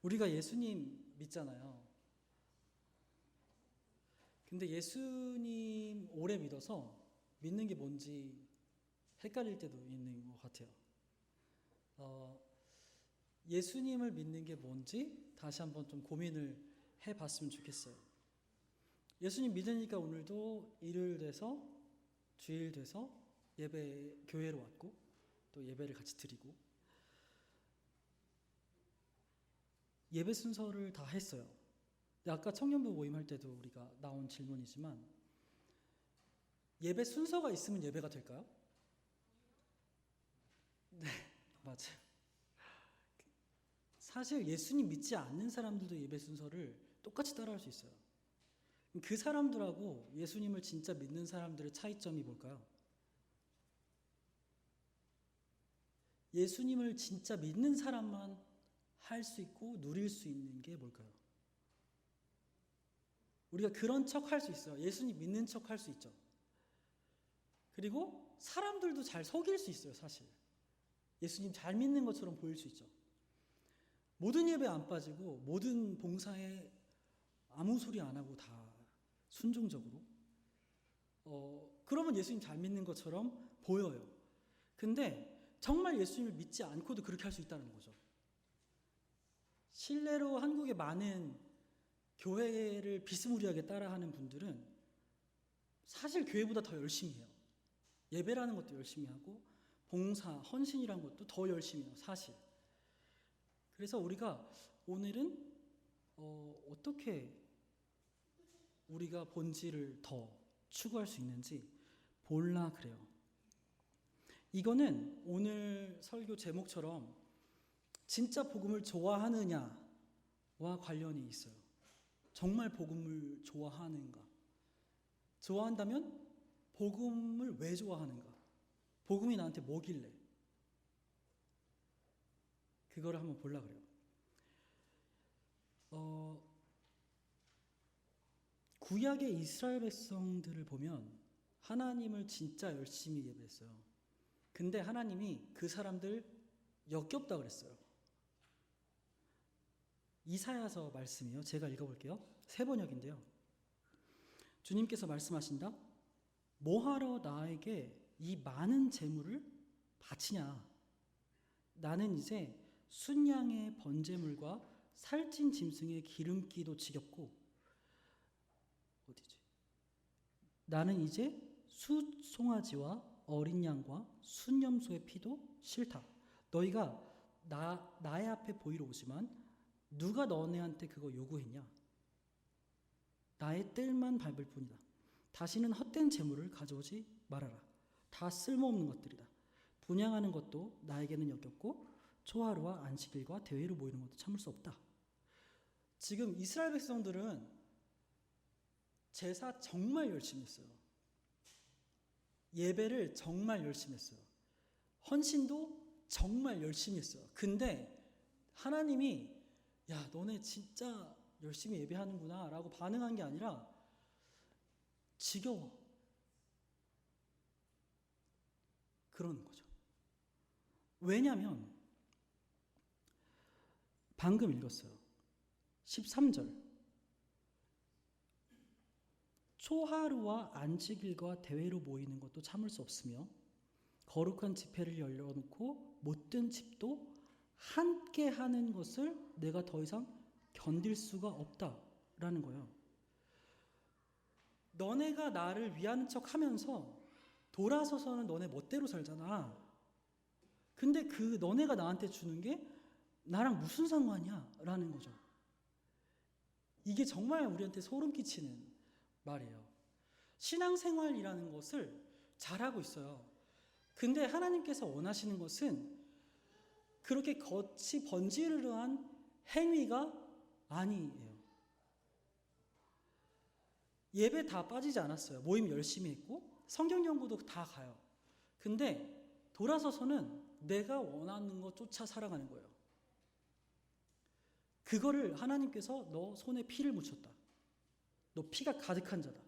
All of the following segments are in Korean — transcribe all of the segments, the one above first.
우리가 예수님 믿잖아요. 근데 예수님 오래 믿어서 믿는 게 뭔지 헷갈릴 때도 있는 것 같아요. 예수님을 믿는 게 뭔지 다시 한번 좀 고민을 해봤으면 좋겠어요. 예수님 믿으니까 오늘도 일요일 돼서 주일 돼서 교회로 왔고 또 예배를 같이 드리고 예배 순서를 다 했어요. 아까 청년부 모임할 때도 우리가 나온 질문이지만 예배 순서가 있으면 예배가 될까요? 네, 맞아요. 사실 예수님 믿지 않는 사람들도 예배 순서를 똑같이 따라할 수 있어요. 그 사람들하고 예수님을 진짜 믿는 사람들의 차이점이 뭘까요? 예수님을 진짜 믿는 사람만 할 수 있고 누릴 수 있는 게 뭘까요? 우리가 그런 척 할 수 있어요. 예수님 믿는 척 할 수 있죠. 그리고 사람들도 잘 속일 수 있어요, 사실. 예수님 잘 믿는 것처럼 보일 수 있죠. 모든 예배 안 빠지고 모든 봉사에 아무 소리 안 하고 다 순종적으로 그러면 예수님 잘 믿는 것처럼 보여요. 근데 정말 예수님을 믿지 않고도 그렇게 할 수 있다는 거죠. 실례로 한국의 많은 교회를 비스무리하게 따라하는 분들은 사실 교회보다 더 열심히 해요. 예배라는 것도 열심히 하고 봉사, 헌신이라는 것도 더 열심히 해요, 사실. 그래서 우리가 오늘은 어떻게 우리가 본질을 더 추구할 수 있는지 볼라 그래요. 이거는 오늘 설교 제목처럼 진짜 복음을 좋아하느냐와 관련이 있어요. 정말 복음을 좋아하는가? 좋아한다면 복음을 왜 좋아하는가? 복음이 나한테 뭐길래? 그거를 한번 볼라 그래요. 구약의 이스라엘 백성들을 보면 하나님을 진짜 열심히 예배했어요. 근데 하나님이 그 사람들 역겹다 그랬어요. 이사야서 말씀이요. 제가 읽어볼게요. 세번역인데요. 주님께서 말씀하신다. 뭐하러 나에게 이 많은 재물을 바치냐? 나는 이제 순양의 번제물과 살찐 짐승의 기름기도 지겹고 나는 이제 숫송아지와 어린 양과 순염소의 피도 싫다. 너희가 나의 앞에 보이러 오지만 누가 너네한테 그거 요구했냐? 나의 뜰만 밟을 뿐이다. 다시는 헛된 재물을 가져오지 말아라. 다 쓸모없는 것들이다. 분향하는 것도 나에게는 역겹고 초하루와 안식일과 대회로 모이는 것도 참을 수 없다. 지금 이스라엘 백성들은 제사 정말 열심히 했어요. 예배를 정말 열심히 했어요. 헌신도 정말 열심히 했어요. 근데 하나님이 야, 너네 진짜 열심히 예배하는구나 라고 반응한 게 아니라 지겨워. 그러는 거죠. 왜냐하면 방금 읽었어요. 13절. 초하루와 안식일과 대회로 모이는 것도 참을 수 없으며 거룩한 집회를 열려놓고 못된 집도 함께 하는 것을 내가 더 이상 견딜 수가 없다라는 거예요. 너네가 나를 위하는 척 하면서 돌아서서는 너네 멋대로 살잖아. 근데 그 너네가 나한테 주는 게 나랑 무슨 상관이야? 라는 거죠. 이게 정말 우리한테 소름 끼치는 말이에요. 신앙생활이라는 것을 잘하고 있어요. 근데 하나님께서 원하시는 것은 그렇게 겉이 번지르르한 행위가 아니에요. 예배 다 빠지지 않았어요. 모임 열심히 했고 성경 연구도 다 가요. 근데 돌아서서는 내가 원하는 것 쫓아 살아가는 거예요. 그거를 하나님께서 너 손에 피를 묻혔다. 너 피가 가득한 자다.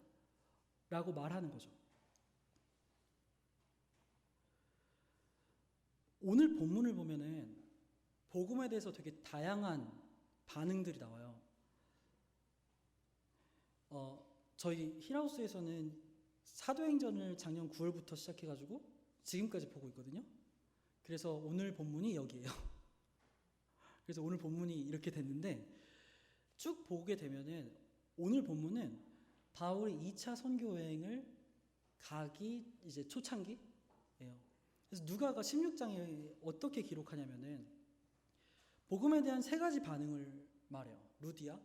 라고 말하는 거죠. 오늘 본문을 보면은 복음에 대해서 되게 다양한 반응들이 나와요. 저희 힐하우스에서는 사도행전을 작년 9월부터 시작해가지고 지금까지 보고 있거든요. 그래서 오늘 본문이 여기예요. 그래서 오늘 본문이 이렇게 됐는데 쭉 보게 되면은 오늘 본문은 바울이 2차 선교 여행을 가기 이제 초창기예요. 그래서 누가가 16장에 어떻게 기록하냐면은 복음에 대한 세 가지 반응을 말해요. 루디아,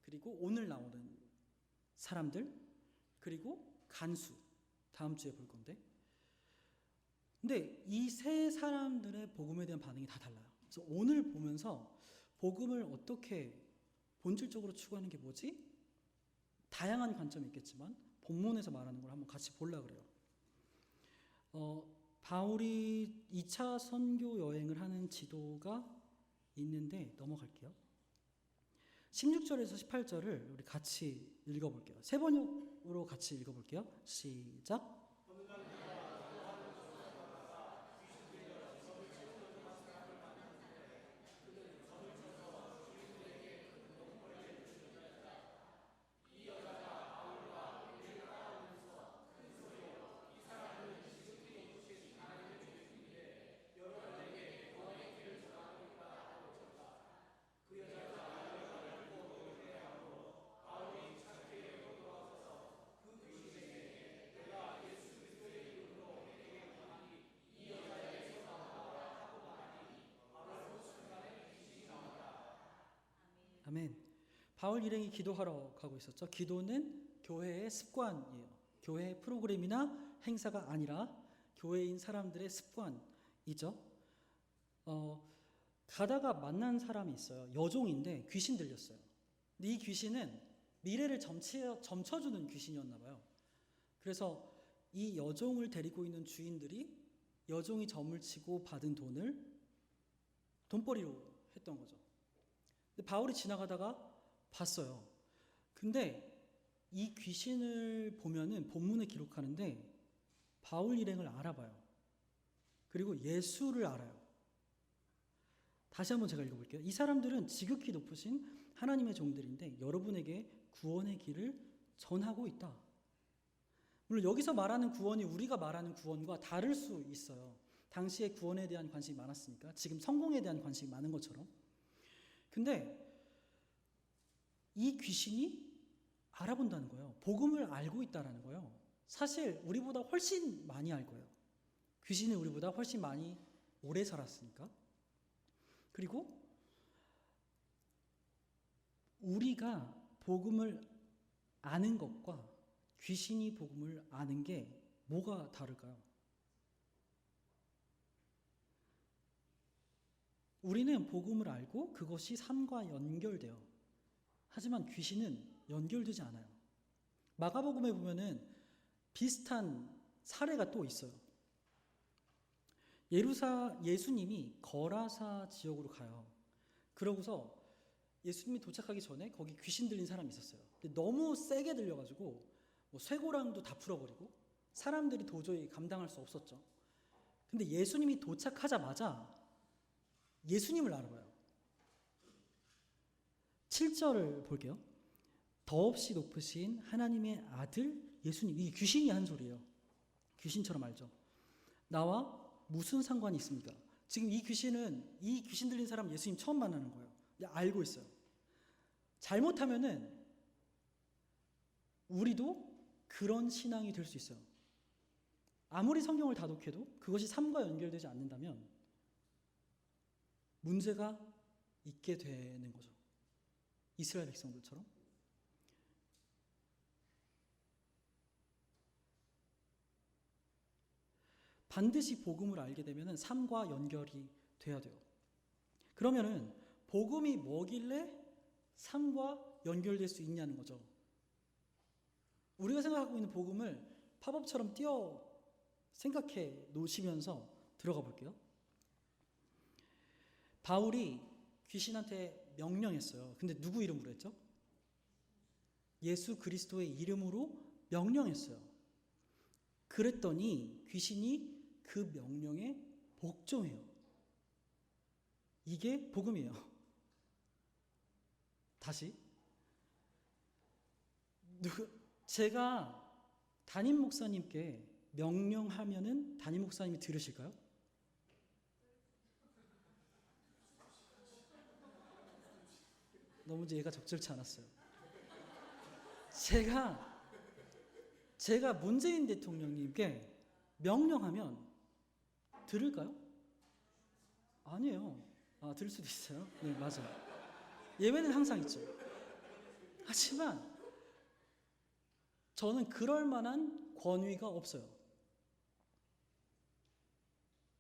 그리고 오늘 나오는 사람들, 그리고 간수. 다음 주에 볼 건데. 근데 이 세 사람들의 복음에 대한 반응이 다 달라요. 그래서 오늘 보면서 복음을 어떻게 본질적으로 추구하는 게 뭐지? 다양한 관점이 있겠지만 본문에서 말하는 걸 한번 같이 보려고 그래요. 바울이 2차 선교 여행을 하는 지도가 있는데 넘어갈게요. 16절에서 18절을 우리 같이 읽어볼게요. 세 번역으로 같이 읽어볼게요. 시작. 아멘. 바울 일행이 기도하러 가고 있었죠. 기도는 교회의 습관이에요. 교회의 프로그램이나 행사가 아니라 교회인 사람들의 습관이죠. 가다가 만난 사람이 있어요. 여종인데 귀신 들렸어요. 근데 이 귀신은 미래를 점쳐주는 귀신이었나 봐요. 그래서 이 여종을 데리고 있는 주인들이 여종이 점을 치고 받은 돈을 돈벌이로 했던 거죠. 바울이 지나가다가 봤어요. 근데 이 귀신을 보면은 본문에 기록하는데 바울 일행을 알아봐요. 그리고 예수를 알아요. 다시 한번 제가 읽어볼게요. 이 사람들은 지극히 높으신 하나님의 종들인데 여러분에게 구원의 길을 전하고 있다. 물론 여기서 말하는 구원이 우리가 말하는 구원과 다를 수 있어요. 당시에 구원에 대한 관심이 많았으니까 지금 성공에 대한 관심이 많은 것처럼. 근데 이 귀신이 알아본다는 거예요. 복음을 알고 있다는 거예요. 사실 우리보다 훨씬 많이 알 거예요. 귀신은 우리보다 훨씬 많이 오래 살았으니까. 그리고 우리가 복음을 아는 것과 귀신이 복음을 아는 게 뭐가 다를까요? 우리는 복음을 알고 그것이 삶과 연결돼요. 하지만 귀신은 연결되지 않아요. 마가복음에 보면은 비슷한 사례가 또 있어요. 예수님이 거라사 지역으로 가요. 그러고서 예수님이 도착하기 전에 거기 귀신 들린 사람이 있었어요. 근데 너무 세게 들려가지고 뭐 쇠고랑도 다 풀어버리고 사람들이 도저히 감당할 수 없었죠. 근데 예수님이 도착하자마자 예수님을 알아봐요. 7절을 볼게요. 더없이 높으신 하나님의 아들 예수님. 이 귀신이 한 소리예요. 귀신처럼 알죠. 나와 무슨 상관이 있습니까? 지금 이 귀신 들린 사람 예수님 처음 만나는 거예요. 알고 있어요. 잘못하면은 우리도 그런 신앙이 될 수 있어요. 아무리 성경을 다독해도 그것이 삶과 연결되지 않는다면 문제가 있게 되는 거죠. 이스라엘 백성들처럼. 반드시 복음을 알게 되면 삶과 연결이 돼야 돼요. 그러면은 복음이 뭐길래 삶과 연결될 수 있냐는 거죠. 우리가 생각하고 있는 복음을 팝업처럼 생각해 놓으시면서 들어가 볼게요. 바울이 귀신한테 명령했어요. 근데 누구 이름으로 했죠? 예수 그리스도의 이름으로 명령했어요. 그랬더니 귀신이 그 명령에 복종해요. 이게 복음이에요. 다시. 제가 담임 목사님께 명령하면은 담임 목사님이 들으실까요? 너무 얘가 적절치 않았어요. 제가 문재인 대통령님께 명령하면 들을까요? 아니에요. 들을 수도 있어요. 네, 맞아요. 예외는 항상 있죠. 하지만 저는 그럴 만한 권위가 없어요.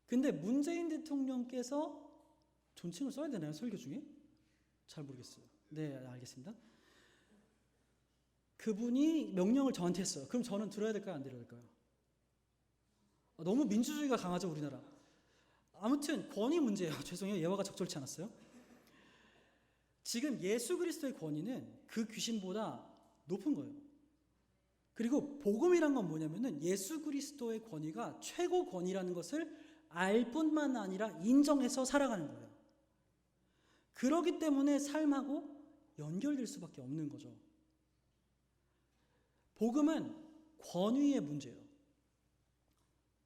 근데 문재인 대통령께서 존칭을 써야 되나요? 설교 중에? 잘 모르겠어요. 네, 알겠습니다. 그분이 명령을 저한테 했어요. 그럼 저는 들어야 될까요? 안 들어야 될까요? 너무 민주주의가 강하죠, 우리나라. 아무튼 권위 문제예요. 죄송해요. 예화가 적절치 않았어요. 지금 예수 그리스도의 권위는 그 귀신보다 높은 거예요. 그리고 복음이란 건 뭐냐면은 예수 그리스도의 권위가 최고 권위라는 것을 알 뿐만 아니라 인정해서 살아가는 거예요. 그렇기 때문에 삶하고 연결될 수밖에 없는 거죠. 복음은 권위의 문제예요.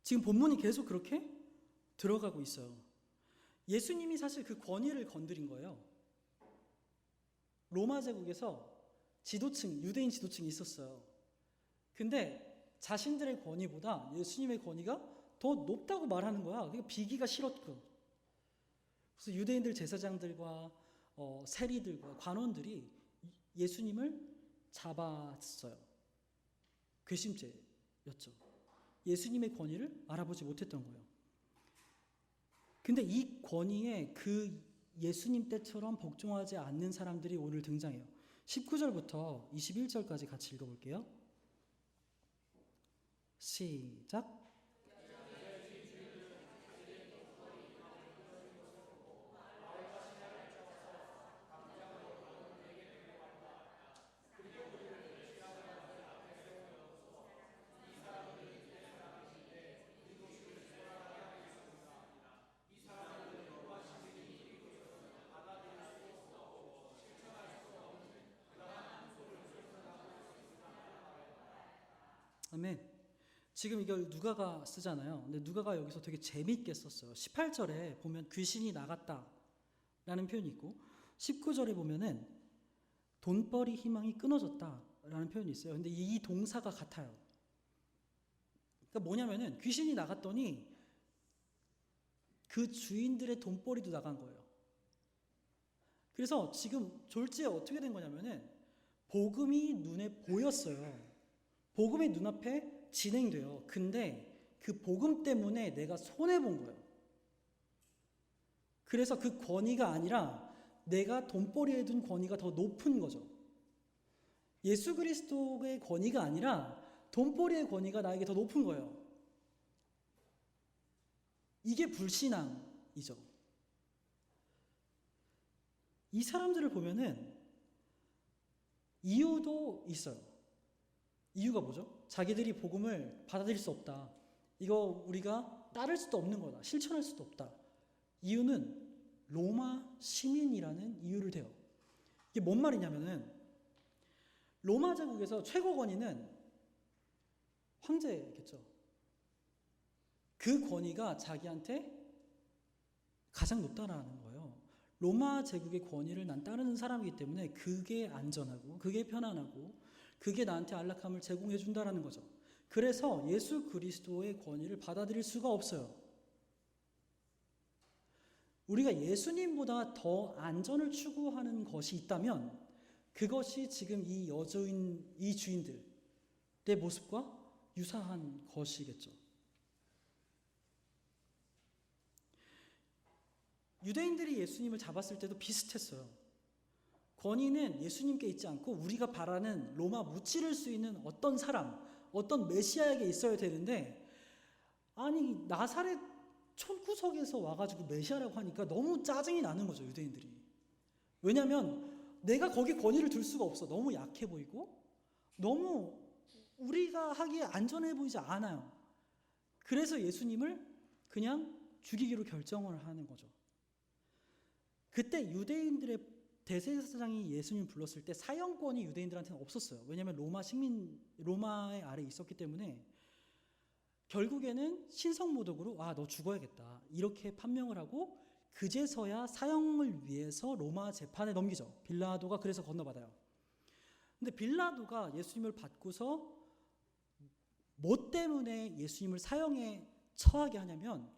지금 본문이 계속 그렇게 들어가고 있어요. 예수님이 사실 그 권위를 건드린 거예요. 로마 제국에서 유대인 지도층이 있었어요. 근데 자신들의 권위보다 예수님의 권위가 더 높다고 말하는 거야. 그러니까 비기가 싫었고. 그래서 유대인들 제사장들과 세리들과 관원들이 예수님을 잡았어요. 괘씸죄였죠. 예수님의 권위를 알아보지 못했던 거예요. 근데 이 권위에 그 예수님 때처럼 복종하지 않는 사람들이 오늘 등장해요. 19절부터 21절까지 같이 읽어볼게요. 시작. 아멘. 지금 이걸 누가가 쓰잖아요. 근데 누가가 여기서 되게 재밌게 썼어요. 18절에 보면 귀신이 나갔다라는 표현이 있고 19절에 보면은 돈벌이 희망이 끊어졌다라는 표현이 있어요. 근데 이 동사가 같아요. 그러니까 뭐냐면은 귀신이 나갔더니 그 주인들의 돈벌이도 나간 거예요. 그래서 지금 졸지에 어떻게 된 거냐면은 복음이 눈에 보였어요. 복음이 눈앞에 진행돼요. 근데 그 복음 때문에 내가 손해본 거예요. 그래서 그 권위가 아니라 내가 돈벌이에 둔 권위가 더 높은 거죠. 예수 그리스도의 권위가 아니라 돈벌이의 권위가 나에게 더 높은 거예요. 이게 불신앙이죠. 이 사람들을 보면은 이유도 있어요. 이유가 뭐죠? 자기들이 복음을 받아들일 수 없다. 이거 우리가 따를 수도 없는 거다. 실천할 수도 없다. 이유는 로마 시민이라는 이유를 대요. 이게 뭔 말이냐면은 로마 제국에서 최고 권위는 황제겠죠. 그 권위가 자기한테 가장 높다라는 거예요. 로마 제국의 권위를 난 따르는 사람이기 때문에 그게 안전하고 그게 편안하고 그게 나한테 안락함을 제공해 준다라는 거죠. 그래서 예수 그리스도의 권위를 받아들일 수가 없어요. 우리가 예수님보다 더 안전을 추구하는 것이 있다면 그것이 지금 이 주인들의 모습과 유사한 것이겠죠. 유대인들이 예수님을 잡았을 때도 비슷했어요. 권위는 예수님께 있지 않고 우리가 바라는 로마 무찌를 수 있는 어떤 사람, 어떤 메시아에게 있어야 되는데 아니 나사렛 촌구석에서 와가지고 메시아라고 하니까 너무 짜증이 나는 거죠, 유대인들이. 왜냐하면 내가 거기 권위를 둘 수가 없어. 너무 약해 보이고 너무 우리가 하기에 안전해 보이지 않아요. 그래서 예수님을 그냥 죽이기로 결정을 하는 거죠. 그때 유대인들의 대제사장이 예수님 불렀을 때 사형권이 유대인들한테는 없었어요. 왜냐하면 로마의 아래에 있었기 때문에 결국에는 신성모독으로 너 죽어야겠다 이렇게 판명을 하고 그제서야 사형을 위해서 로마 재판에 넘기죠. 빌라도가 그래서 건너받아요. 근데 빌라도가 예수님을 받고서 뭐 때문에 예수님을 사형에 처하게 하냐면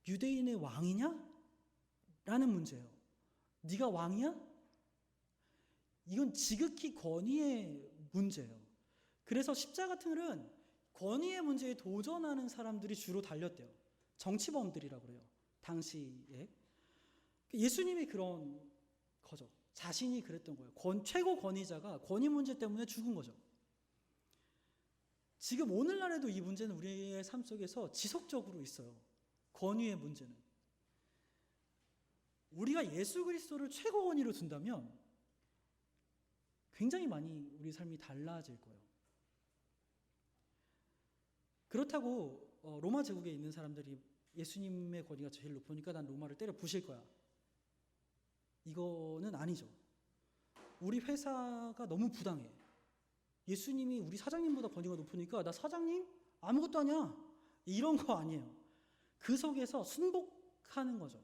유대인의 왕이냐? 라는 문제예요. 네가 왕이야? 이건 지극히 권위의 문제예요. 그래서 십자가 틀은 권위의 문제에 도전하는 사람들이 주로 달렸대요. 정치범들이라고 그래요. 당시에. 예수님이 그런 거죠. 자신이 그랬던 거예요. 최고 권위자가 권위 문제 때문에 죽은 거죠. 지금 오늘날에도 이 문제는 우리의 삶 속에서 지속적으로 있어요. 권위의 문제는. 우리가 예수 그리스도를 최고 권위로 둔다면 굉장히 많이 우리 삶이 달라질 거예요. 그렇다고 로마 제국에 있는 사람들이 예수님의 권위가 제일 높으니까 난 로마를 때려 부실 거야. 이거는 아니죠. 우리 회사가 너무 부당해. 예수님이 우리 사장님보다 권위가 높으니까 나 사장님 아무것도 아니야. 이런 거 아니에요. 그 속에서 순복하는 거죠.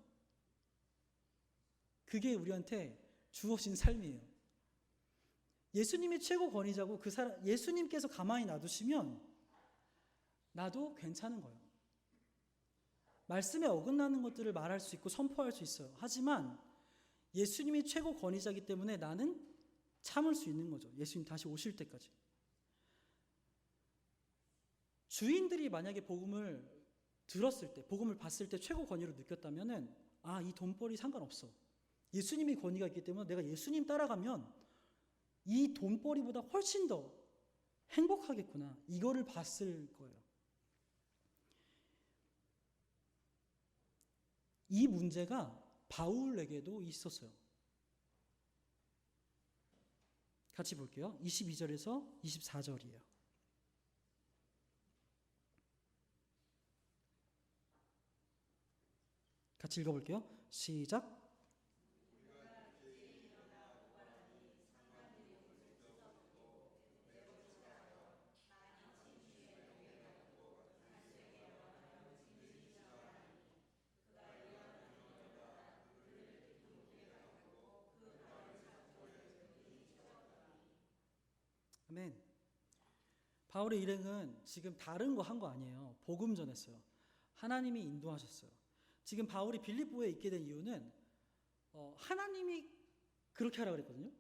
그게 우리한테 주어진 삶이에요. 예수님이 최고 권위자고 예수님께서 가만히 놔두시면 나도 괜찮은 거예요. 말씀에 어긋나는 것들을 말할 수 있고 선포할 수 있어요. 하지만 예수님이 최고 권위자이기 때문에 나는 참을 수 있는 거죠. 예수님 다시 오실 때까지. 주인들이 만약에 복음을 들었을 때, 복음을 봤을 때 최고 권위로 느꼈다면은 이 돈벌이 상관없어. 예수님이 권위가 있기 때문에 내가 예수님 따라가면 이 돈벌이보다 훨씬 더 행복하겠구나. 이거를 봤을 거예요. 이 문제가 바울에게도 있었어요. 같이 볼게요. 22절에서 24절이에요. 같이 읽어볼게요. 시작. 아멘. 바울의 일행은 지금 다른 거 한 거 아니에요. 복음 전했어요. 하나님이 인도하셨어요. 지금 바울이 빌립보에 있게 된 이유는 하나님이 그렇게 하라고 그랬거든요.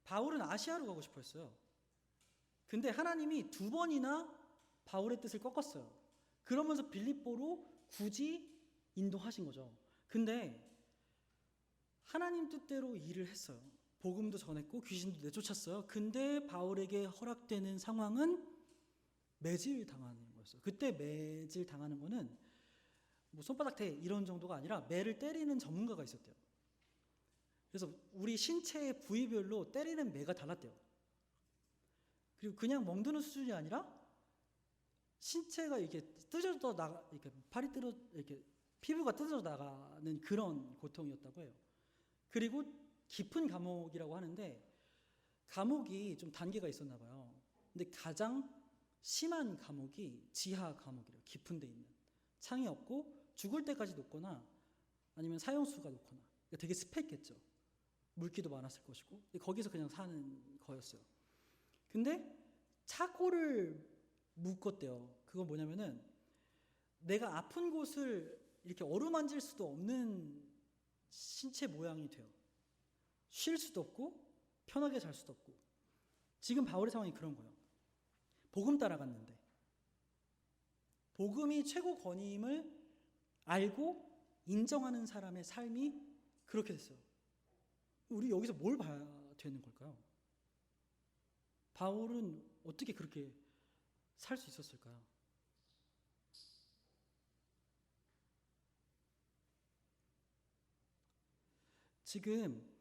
바울은 아시아로 가고 싶어 했어요. 근데 하나님이 2번이나 바울의 뜻을 꺾었어요. 그러면서 빌립보로 굳이 인도하신 거죠. 근데 하나님 뜻대로 일을 했어요. 복음도 전했고 귀신도 내쫓았어요. 근데 바울에게 허락되는 상황은 매질 당하는 거였어요. 그때 매질 당하는 거는 뭐 손바닥 대 이런 정도가 아니라 매를 때리는 전문가가 있었대요. 그래서 우리 신체의 부위별로 때리는 매가 달랐대요. 그리고 그냥 멍드는 수준이 아니라 신체가 이렇게 뜯어져 나가, 이렇게 팔이 이렇게 피부가 뜯어져 나가는 그런 고통이었다고 해요. 그리고 깊은 감옥이라고 하는데 감옥이 좀 단계가 있었나 봐요. 근데 가장 심한 감옥이 지하 감옥이래요. 깊은 데 있는. 창이 없고 죽을 때까지 높거나 아니면 사형수가 높거나. 그러니까 되게 습했겠죠. 물기도 많았을 것이고. 거기서 그냥 사는 거였어요. 근데 차고를 묶었대요. 그건 뭐냐면은 내가 아픈 곳을 이렇게 어루만질 수도 없는 신체 모양이 돼요. 쉴 수도 없고 편하게 잘 수도 없고. 지금 바울의 상황이 그런 거예요. 복음 따라갔는데 복음이 최고 권위임을 알고 인정하는 사람의 삶이 그렇게 됐어요. 우리 여기서 뭘 봐야 되는 걸까요? 바울은 어떻게 그렇게 살 수 있었을까요? 지금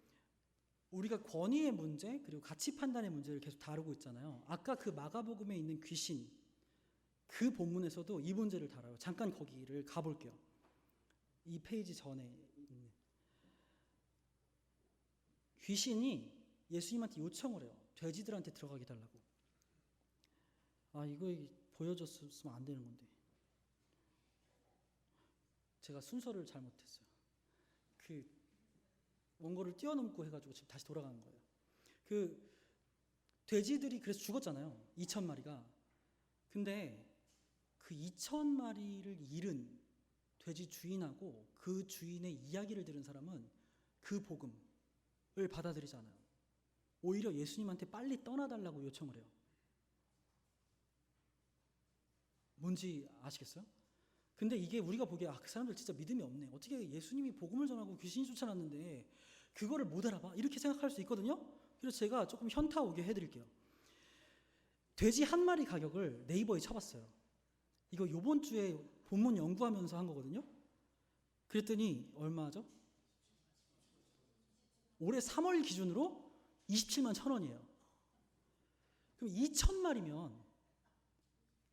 우리가 권위의 문제 그리고 가치 판단의 문제를 계속 다루고 있잖아요. 아까 그 마가복음에 있는 귀신 그 본문에서도 이 문제를 다뤄요. 잠깐 거기를 가볼게요. 이 페이지 전에 있는 귀신이 예수님한테 요청을 해요. 돼지들한테 들어가게 달라고. 이거 보여줬으면 안 되는 건데. 제가 순서를 잘못했어요. 그 원고를 뛰어넘고 해가지고 지금 다시 돌아가는 거예요. 그 돼지들이 그래서 죽었잖아요. 2,000마리가. 근데 그 2,000마리를 잃은 돼지 주인하고 그 주인의 이야기를 들은 사람은 그 복음을 받아들이지 않아요. 오히려 예수님한테 빨리 떠나달라고 요청을 해요. 뭔지 아시겠어요? 근데 이게 우리가 보기에 그 사람들 진짜 믿음이 없네. 어떻게 예수님이 복음을 전하고 귀신이 쫓아났는데 그거를 못 알아봐? 이렇게 생각할 수 있거든요. 그래서 제가 조금 현타 오게 해드릴게요. 돼지 한 마리 가격을 네이버에 쳐봤어요. 이거 요번 주에 본문 연구하면서 한 거거든요. 그랬더니 얼마죠? 올해 3월 기준으로 27만 1,000원이에요. 그럼 2,000마리면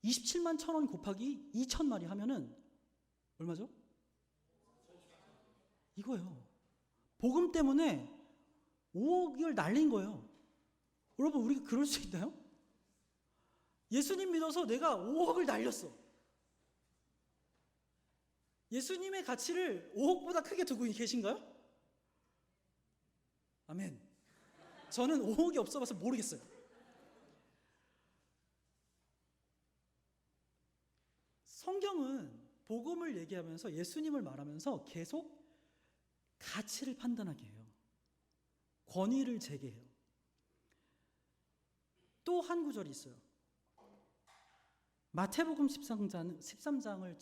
27만 1,000원 곱하기 2,000마리 하면은 얼마죠? 이거예요. 복음 때문에 5억을 날린 거예요. 여러분, 우리가 그럴 수 있나요? 예수님 믿어서 내가 5억을 날렸어. 예수님의 가치를 5억보다 크게 두고 계신가요? 아멘. 저는 5억이 없어봐서 모르겠어요. 성경은 복음을 얘기하면서 예수님을 말하면서 계속 가치를 판단하게 해요. 권위를 제기해요. 또 한 구절이 있어요. 마태복음 13장을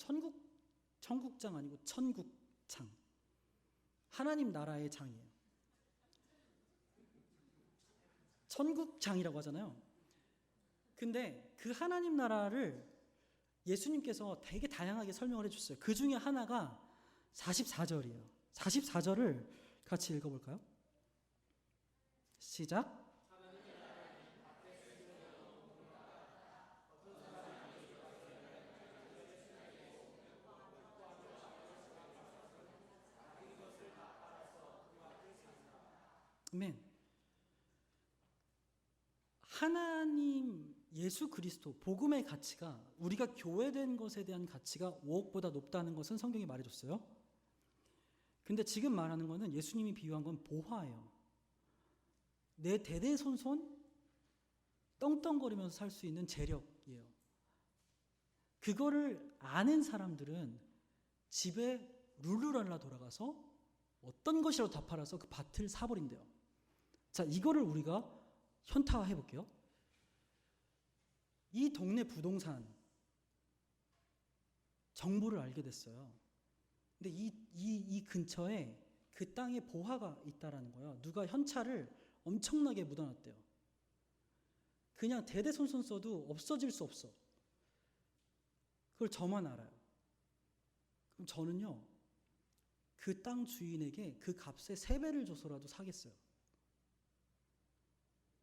천국장 아니고 천국장. 하나님 나라의 장이에요. 천국장이라고 하잖아요. 근데 그 하나님 나라를 예수님께서 되게 다양하게 설명을 해주셨어요. 그 중에 하나가 44절이에요. 44절을 같이 읽어볼까요? 시작. 아멘. 하나님 예수 그리스도 복음의 가치가 우리가 교회된 것에 대한 가치가 5억보다 높다는 것은 성경이 말해줬어요. 근데 지금 말하는 거는 예수님이 비유한 건 보화예요. 내 대대손손 떵떵거리면서 살 수 있는 재력이에요. 그거를 아는 사람들은 집에 룰루랄라 돌아가서 어떤 것이라도 다 팔아서 그 밭을 사버린대요. 자, 이거를 우리가 현타해 볼게요. 이 동네 부동산 정보를 알게 됐어요. 근데 이 근처에 그 땅에 보화가 있다라는 거예요. 누가 현찰을 엄청나게 묻어놨대요. 그냥 대대손손 써도 없어질 수 없어. 그걸 저만 알아요. 그럼 저는요, 그 땅 주인에게 그 값의 3배를 줘서라도 사겠어요.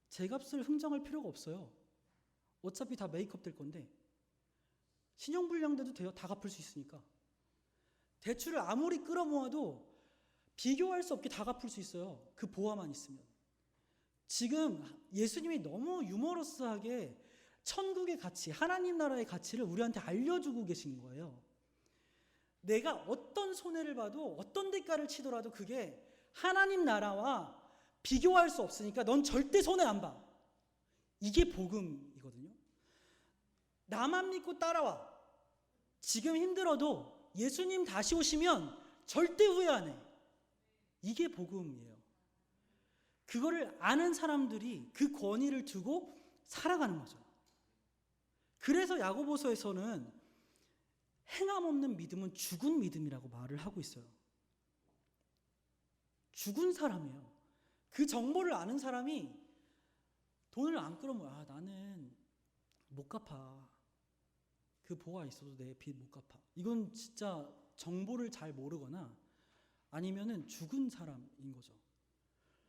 제 값을 흥정할 필요가 없어요. 어차피 다 메이크업 될 건데 신용불량돼도 돼요. 다 갚을 수 있으니까. 대출을 아무리 끌어모아도 비교할 수 없게 다 갚을 수 있어요. 그 보화만 있으면. 지금 예수님이 너무 유머러스하게 천국의 가치, 하나님 나라의 가치를 우리한테 알려주고 계신 거예요. 내가 어떤 손해를 봐도 어떤 대가를 치더라도 그게 하나님 나라와 비교할 수 없으니까 넌 절대 손해 안 봐. 이게 복음이거든요. 나만 믿고 따라와. 지금 힘들어도 예수님 다시 오시면 절대 후회 안 해. 이게 복음이에요. 그거를 아는 사람들이 그 권위를 두고 살아가는 거죠. 그래서 야고보서에서는 행함 없는 믿음은 죽은 믿음이라고 말을 하고 있어요. 죽은 사람이에요. 그 정보를 아는 사람이 돈을 안 끌어모아. 나는 못 갚아. 그 보화 있어도 내 빚 못 갚아. 이건 진짜 정보를 잘 모르거나 아니면은 죽은 사람인 거죠.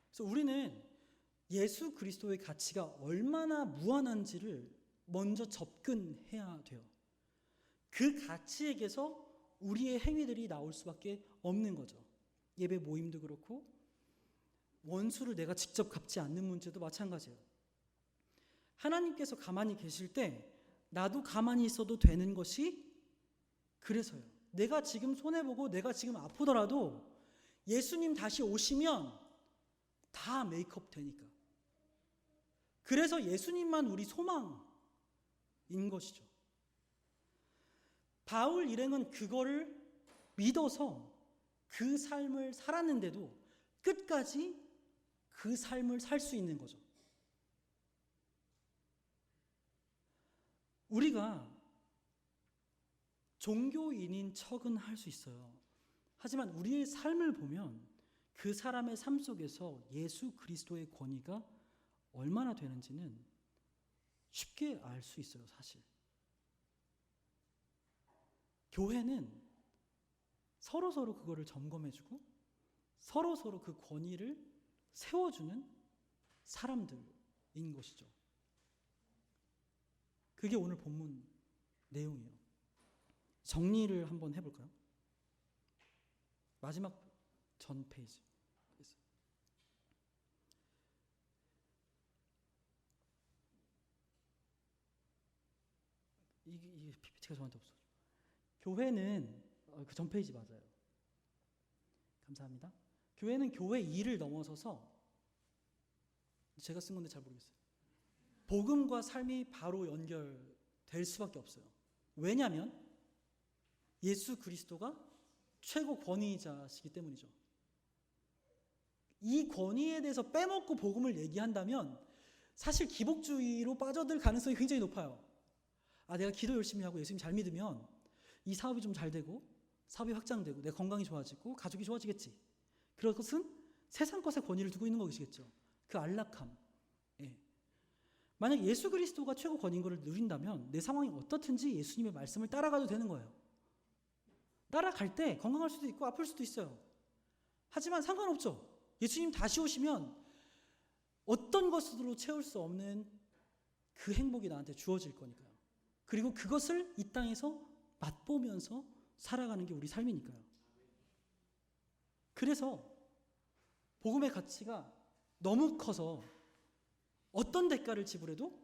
그래서 우리는 예수 그리스도의 가치가 얼마나 무한한지를 먼저 접근해야 돼요. 그 가치에게서 우리의 행위들이 나올 수밖에 없는 거죠. 예배 모임도 그렇고 원수를 내가 직접 갚지 않는 문제도 마찬가지예요. 하나님께서 가만히 계실 때 나도 가만히 있어도 되는 것이 그래서요. 내가 지금 손해보고 내가 지금 아프더라도 예수님 다시 오시면 다 메이크업 되니까. 그래서 예수님만 우리 소망인 것이죠. 바울 일행은 그거를 믿어서 그 삶을 살았는데도 끝까지 그 삶을 살 수 있는 거죠. 우리가 종교인인 척은 할 수 있어요. 하지만 우리의 삶을 보면 그 사람의 삶 속에서 예수 그리스도의 권위가 얼마나 되는지는 쉽게 알 수 있어요, 사실. 교회는 서로서로 그거를 점검해주고 서로서로 그 권위를 세워주는 사람들인 것이죠. 그게 오늘 본문 내용이에요. 정리를 한번 해볼까요? 마지막 전 페이지. 이게 PPT가 저한테 없어요. 교회는 그 전 페이지 맞아요. 감사합니다. 교회는 교회 일을 넘어서서 제가 쓴 건데 잘 모르겠어요. 복음과 삶이 바로 연결될 수밖에 없어요. 왜냐하면 예수 그리스도가 최고 권위자시기 때문이죠. 이 권위에 대해서 빼먹고 복음을 얘기한다면 사실 기복주의로 빠져들 가능성이 굉장히 높아요. 내가 기도 열심히 하고 예수님 잘 믿으면 이 사업이 좀 잘 되고 사업이 확장되고 내 건강이 좋아지고 가족이 좋아지겠지. 그런 것은 세상 것에 권위를 두고 있는 것이겠죠. 그 안락함. 만약 예수 그리스도가 최고 권위인 것을 누린다면 내 상황이 어떻든지 예수님의 말씀을 따라가도 되는 거예요. 따라갈 때 건강할 수도 있고 아플 수도 있어요. 하지만 상관없죠. 예수님 다시 오시면 어떤 것으로 채울 수 없는 그 행복이 나한테 주어질 거니까요. 그리고 그것을 이 땅에서 맛보면서 살아가는 게 우리 삶이니까요. 그래서 복음의 가치가 너무 커서 어떤 대가를 지불해도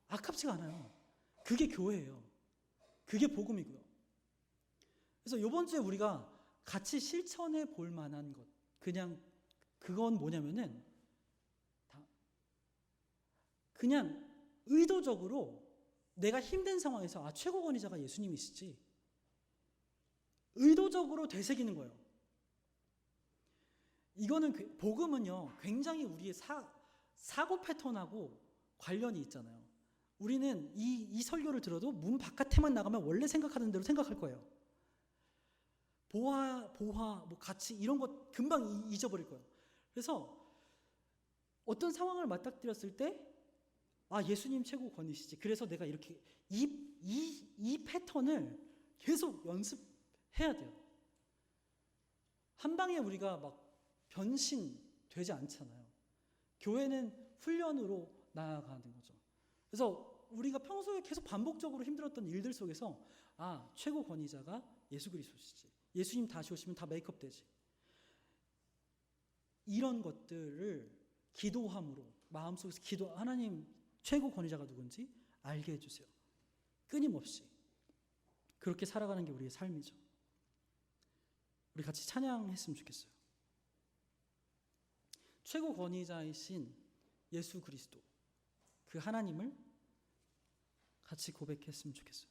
아깝지가 않아요. 그게 교회예요. 그게 복음이고요. 그래서 이번 주에 우리가 같이 실천해 볼 만한 것, 그냥 그건 뭐냐면은 그냥 의도적으로 내가 힘든 상황에서 최고 권위자가 예수님이시지 의도적으로 되새기는 거예요. 이거는 복음은요 굉장히 우리의 사고 패턴하고 관련이 있잖아요. 우리는 이 설교를 들어도 문 바깥에만 나가면 원래 생각하는 대로 생각할 거예요. 보화, 뭐 가치 이런 것 금방 잊어버릴 거예요. 그래서 어떤 상황을 맞닥뜨렸을 때 예수님 최고 권위시지. 그래서 내가 이렇게 이 패턴을 계속 연습해야 돼요. 한 방에 우리가 막 변신되지 않잖아요. 교회는 훈련으로 나아가는 거죠. 그래서 우리가 평소에 계속 반복적으로 힘들었던 일들 속에서 최고 권위자가 예수 그리스도시지. 예수님 다시 오시면 다 메이크업 되지. 이런 것들을 기도함으로 마음속에서 하나님 최고 권위자가 누군지 알게 해주세요. 끊임없이 그렇게 살아가는 게 우리의 삶이죠. 우리 같이 찬양했으면 좋겠어요. 최고 권위자이신 예수 그리스도, 그 하나님을 같이 고백했으면 좋겠어요.